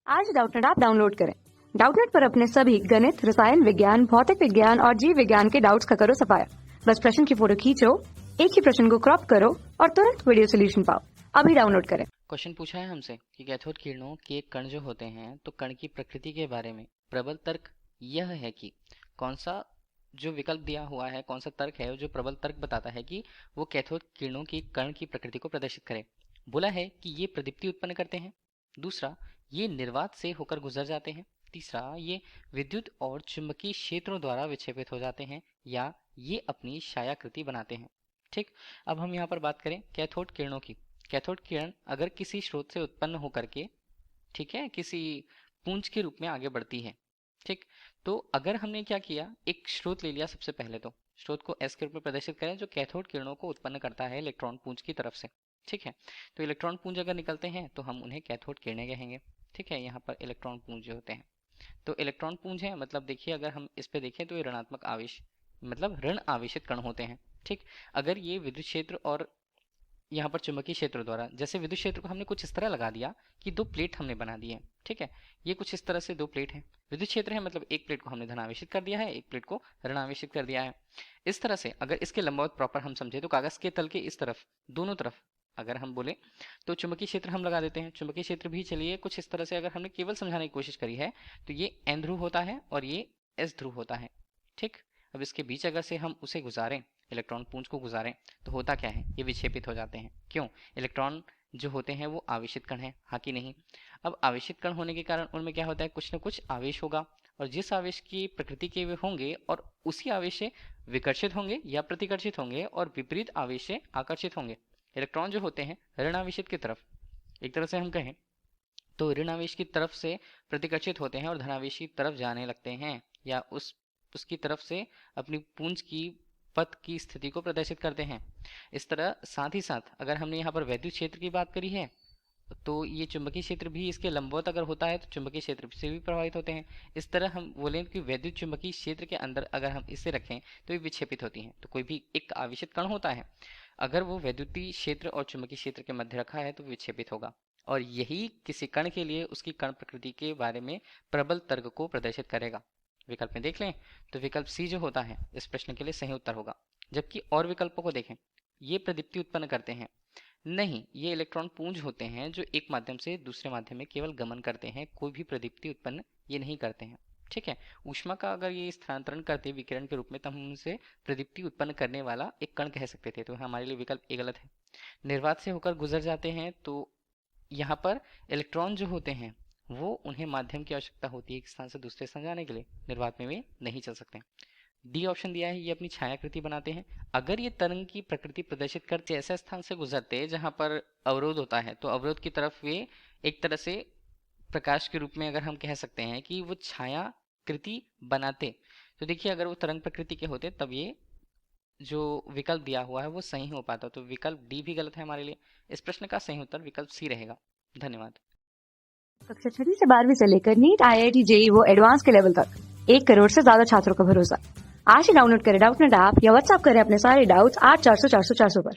आज Doubtnut app download करें। Doubtnut पर अपने सभी गणित, रसायन विज्ञान, भौतिक विज्ञान और जीव विज्ञान के डाउट्स का करो सफाया। बस प्रश्न की फोटो खींचो, एक ही प्रश्न को क्रॉप करो और तुरंत वीडियो सोल्यूशन पाओ। अभी डाउनलोड करें। क्वेश्चन पूछा है हमसे कि कैथोड किरणों के कण जो होते हैं तो कण की प्रकृति के बारे में प्रबल तर्क यह है कि कौन सा जो विकल्प दिया हुआ है, कौन सा तर्क है जो प्रबल तर्क बताता है कि वो कैथोड किरणों की कण की प्रकृति को प्रदर्शित करे। बोला है कि ये प्रदीप्ति उत्पन्न करते हैं, दूसरा ये निर्वात से होकर गुजर जाते हैं, तीसरा ये विद्युत और चुंबकीय क्षेत्रों द्वारा विक्षेपित हो जाते हैं, या ये अपनी छायाकृति बनाते हैं। ठीक, अब हम यहाँ पर बात करें कैथोड किरणों की। कैथोड किरण अगर किसी स्रोत से उत्पन्न होकर के, ठीक है, किसी पुंज के रूप में आगे बढ़ती है। ठीक, तो अगर हमने क्या किया, एक स्रोत ले लिया। सबसे पहले तो स्रोत को एस के रूप में प्रदर्शित करें जो कैथोड किरणों को उत्पन्न करता है इलेक्ट्रॉन पुंज की तरफ से। ठीक है, तो इलेक्ट्रॉन पुंज अगर निकलते हैं तो हम उन्हें कैथोड किरणें कहेंगे। ठीक है, यहाँ पर इलेक्ट्रॉन पुंज जो होते हैं तो इलेक्ट्रॉन पुंज है, मतलब देखिए अगर हम इस पे देखें तो ये ऋणात्मक आवेश मतलब ऋण आवेशित कण होते हैं। ठीक, अगर ये विद्युत क्षेत्र और यहाँ पर चुंबकीय क्षेत्र द्वारा, जैसे विद्युत क्षेत्र को हमने कुछ इस तरह लगा दिया कि दो प्लेट हमने बना दी है। ठीक है, ये कुछ इस तरह से दो प्लेट हैं। विद्युत क्षेत्र है मतलब एक प्लेट को हमने धनावेशित कर दिया है, एक प्लेट को ऋणावेशित कर दिया है। इस तरह से अगर इसके लंबवत प्रॉपर हम समझे तो कागज के तल के इस तरफ, दोनों तरफ अगर हम बोले तो चुंबकीय क्षेत्र हम लगा देते हैं। चुंबकीय क्षेत्र भी चलिए कुछ इस तरह से अगर हमने केवल समझाने की कोशिश करी है तो ये एन ध्रुव होता है और ये एस ध्रुव होता है। ठीक, अब इसके बीच अगर से हम उसे गुजारें, इलेक्ट्रॉन पुंज को गुजारें, तो होता क्या है, ये विक्षेपित हो जाते हैं। क्यों? इलेक्ट्रॉन जो होते हैं वो आवेशित कण हैं, हाँ कि नहीं। अब आवेशित कण होने के कारण उनमें क्या होता है, कुछ ना कुछ आवेश होगा, और जिस आवेश की प्रकृति के वे होंगे और उसी आवेश से विकर्षित होंगे या प्रतिकर्षित होंगे और विपरीत आवेश से आकर्षित होंगे। इलेक्ट्रॉन जो होते हैं ऋण आवेशित की तरफ, एक तरह से हम कहें तो ऋण आवेश की तरफ से प्रतिकर्षित होते हैं और धनावेश की तरफ जाने लगते हैं, या उसकी तरफ से अपनी पुंज की पथ की स्थिति को प्रदर्शित करते हैं। इस तरह साथ ही साथ अगर हमने यहाँ पर वैद्युत क्षेत्र की बात करी है तो ये चुंबकीय क्षेत्र भी इसके लंबवत अगर होता है तो चुंबकीय क्षेत्र से भी प्रभावित होते हैं। इस तरह हम बोलें कि वैद्युत चुंबकीय क्षेत्र के अंदर अगर हम इसे रखें तो ये विक्षेपित होती हैं। तो कोई भी एक आवेशित कण होता है, अगर वो वैद्युतीय क्षेत्र और चुंबकीय क्षेत्र के मध्य रखा है तो विक्षेपित होगा, और यही किसी कण के लिए उसकी कण प्रकृति के बारे में प्रबल तर्क को प्रदर्शित करेगा। विकल्प में देख लें तो विकल्प सी जो होता है इस प्रश्न के लिए सही उत्तर होगा। जबकि और विकल्पों को देखें, ये प्रदीप्ति उत्पन्न करते हैं, नहीं, ये इलेक्ट्रॉन पुंज होते हैं जो एक माध्यम से दूसरे माध्यम में केवल गमन करते हैं, कोई भी प्रदीप्ति उत्पन्न ये नहीं करते हैं। ठीक है, ऊष्मा का अगर ये स्थानांतरण करते विकिरण के रूप में तो हम उनसे प्रदीप्ति उत्पन्न करने वाला एक कण कह सकते थे, तो हमारे लिए विकल्प ए गलत है। निर्वात से होकर गुजर जाते हैं, तो यहाँ पर इलेक्ट्रॉन जो होते हैं वो उन्हें माध्यम की आवश्यकता होती है एक स्थान से दूसरे स्थान जाने के लिए, निर्वात में वे नहीं चल सकते। डी ऑप्शन दिया है, ये अपनी छायाकृति बनाते हैं। अगर ये तरंग की प्रकृति प्रदर्शित करते ऐसे स्थान से गुजरते जहां पर अवरोध होता है तो अवरोध की तरफ वे एक तरह से प्रकाश के रूप में अगर हम कह सकते हैं कि वो छायाकृति बनाते, तो देखिए अगर वो तरंग प्रकृति के होते तब ये जो विकल्प दिया हुआ है वो सही हो पाता। तो विकल्प डी भी गलत है हमारे लिए। इस प्रश्न का सही उत्तर विकल्प सी रहेगा। धन्यवाद। कक्षा 6 से 12वीं से लेकर नीट, IIT, JEE वो एडवांस के लेवल तक 1 करोड़ से ज्यादा छात्रों का भरोसा। आज ही डाउनलोड करें डाउटनेट ऐप या व्हाट्सएप करें अपने सारे डाउट्स 8400 400 400 पर।